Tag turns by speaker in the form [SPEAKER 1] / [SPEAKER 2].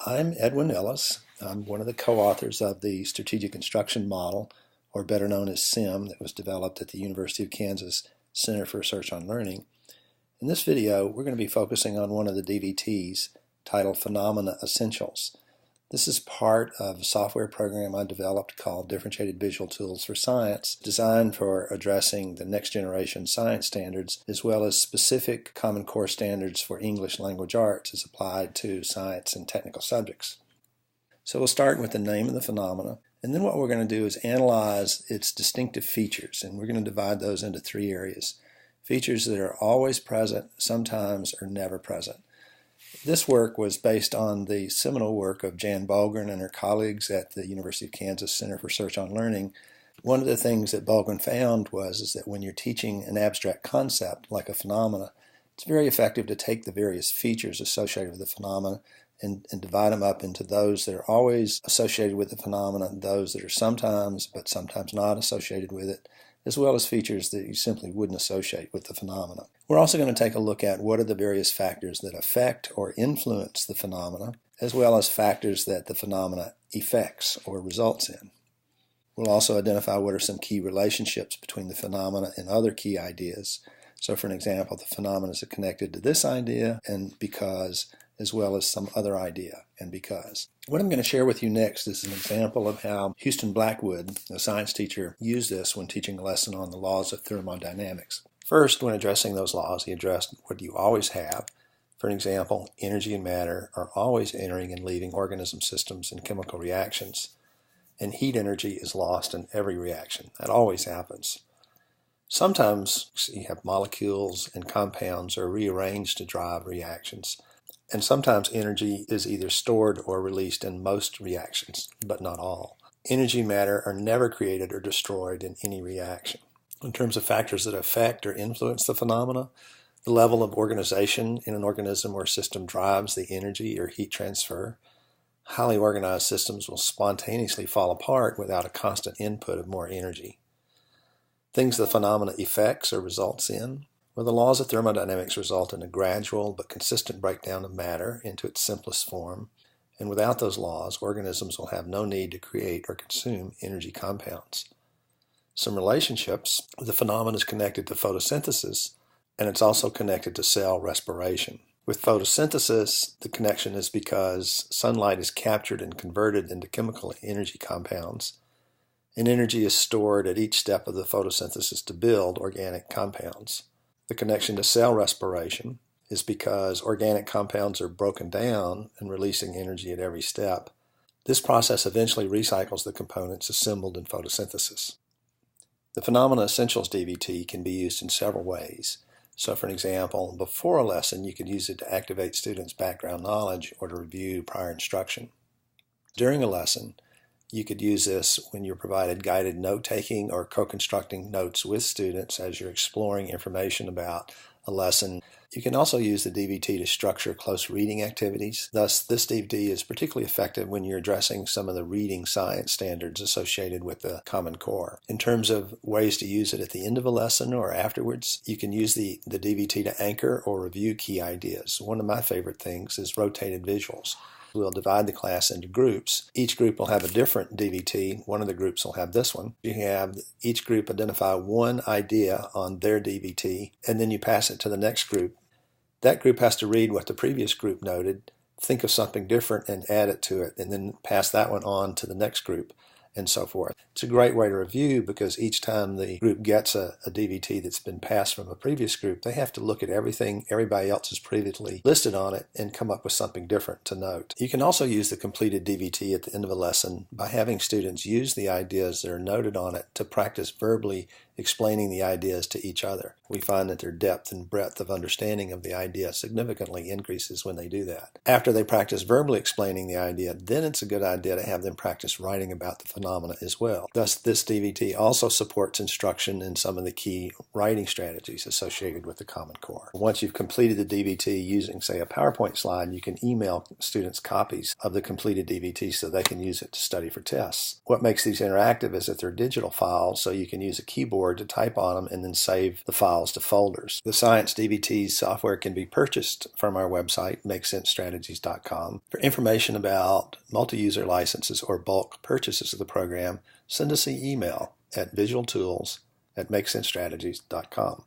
[SPEAKER 1] I'm Edwin Ellis. I'm one of the co-authors of the Strategic Instruction Model, or better known as SIM, that was developed at the University of Kansas Center for Research on Learning. In this video, we're going to be focusing on one of the DVTs titled Phenomena Essentials. This is part of a software program I developed called Differentiated Visual Tools for Science, designed for addressing the next generation science standards, as well as specific Common Core standards for English language arts as applied to science and technical subjects. So we'll start with the name of the phenomena, and then what we're going to do is analyze its distinctive features, and we're going to divide those into three areas. Features that are always present, sometimes, or never present. This work was based on the seminal work of Jan Bulgren and her colleagues at the University of Kansas Center for Research on Learning. One of the things that Bulgren found is that when you're teaching an abstract concept like a phenomena, it's very effective to take the various features associated with the phenomena and divide them up into those that are always associated with the phenomena, those that are sometimes but sometimes not associated with it, as well as features that you simply wouldn't associate with the phenomena. We're also going to take a look at what are the various factors that affect or influence the phenomena, as well as factors that the phenomena affects or results in. We'll also identify what are some key relationships between the phenomena and other key ideas. So for an example, the phenomena is connected to this idea and because, as well as some other idea and because. What I'm going to share with you next is an example of how Houston Blackwood, a science teacher, used this when teaching a lesson on the laws of thermodynamics. First, when addressing those laws, he addressed what you always have. For an example, energy and matter are always entering and leaving organism systems in chemical reactions, and heat energy is lost in every reaction. That always happens. Sometimes you have molecules and compounds are rearranged to drive reactions. And sometimes energy is either stored or released in most reactions, but not all. Energy and matter are never created or destroyed in any reaction. In terms of factors that affect or influence the phenomena, the level of organization in an organism or system drives the energy or heat transfer. Highly organized systems will spontaneously fall apart without a constant input of more energy. Things the phenomena affects or results in. Well, the laws of thermodynamics result in a gradual but consistent breakdown of matter into its simplest form, and without those laws, organisms will have no need to create or consume energy compounds. Some relationships, the phenomenon is connected to photosynthesis, and it's also connected to cell respiration. With photosynthesis, the connection is because sunlight is captured and converted into chemical energy compounds, and energy is stored at each step of the photosynthesis to build organic compounds. The connection to cell respiration is because organic compounds are broken down and releasing energy at every step. This process eventually recycles the components assembled in photosynthesis. The Phenomena Essentials DVT can be used in several ways. So for an example, before a lesson, you could use it to activate students' background knowledge or to review prior instruction. During a lesson, you could use this when you're provided guided note-taking or co-constructing notes with students as you're exploring information about a lesson. You can also use the DVT to structure close reading activities. Thus, this DVT is particularly effective when you're addressing some of the reading science standards associated with the Common Core. In terms of ways to use it at the end of a lesson or afterwards, you can use the DVT to anchor or review key ideas. One of my favorite things is rotated visuals. We'll divide the class into groups. Each group will have a different DVT. One of the groups will have this one. You have each group identify one idea on their DVT, and then you pass it to the next group. That group has to read what the previous group noted, think of something different and add it to it, and then pass that one on to the next group, and so forth. It's a great way to review because each time the group gets a DVT that's been passed from a previous group, they have to look at everything everybody else has previously listed on it and come up with something different to note. You can also use the completed DVT at the end of a lesson by having students use the ideas that are noted on it to practice verbally explaining the ideas to each other. We find that their depth and breadth of understanding of the idea significantly increases when they do that. After they practice verbally explaining the idea, then it's a good idea to have them practice writing about the phenomena as well. Thus, this DVT also supports instruction in some of the key writing strategies associated with the Common Core. Once you've completed the DVT using, say, a PowerPoint slide, you can email students copies of the completed DVT so they can use it to study for tests. What makes these interactive is that they're digital files, so you can use a keyboard keyboard to type on them and then save the files to folders. The Science DBT software can be purchased from our website, MakeSenseStrategies.com. For information about multi-user licenses or bulk purchases of the program, send us an email at visualtools@MakeSenseStrategies.com.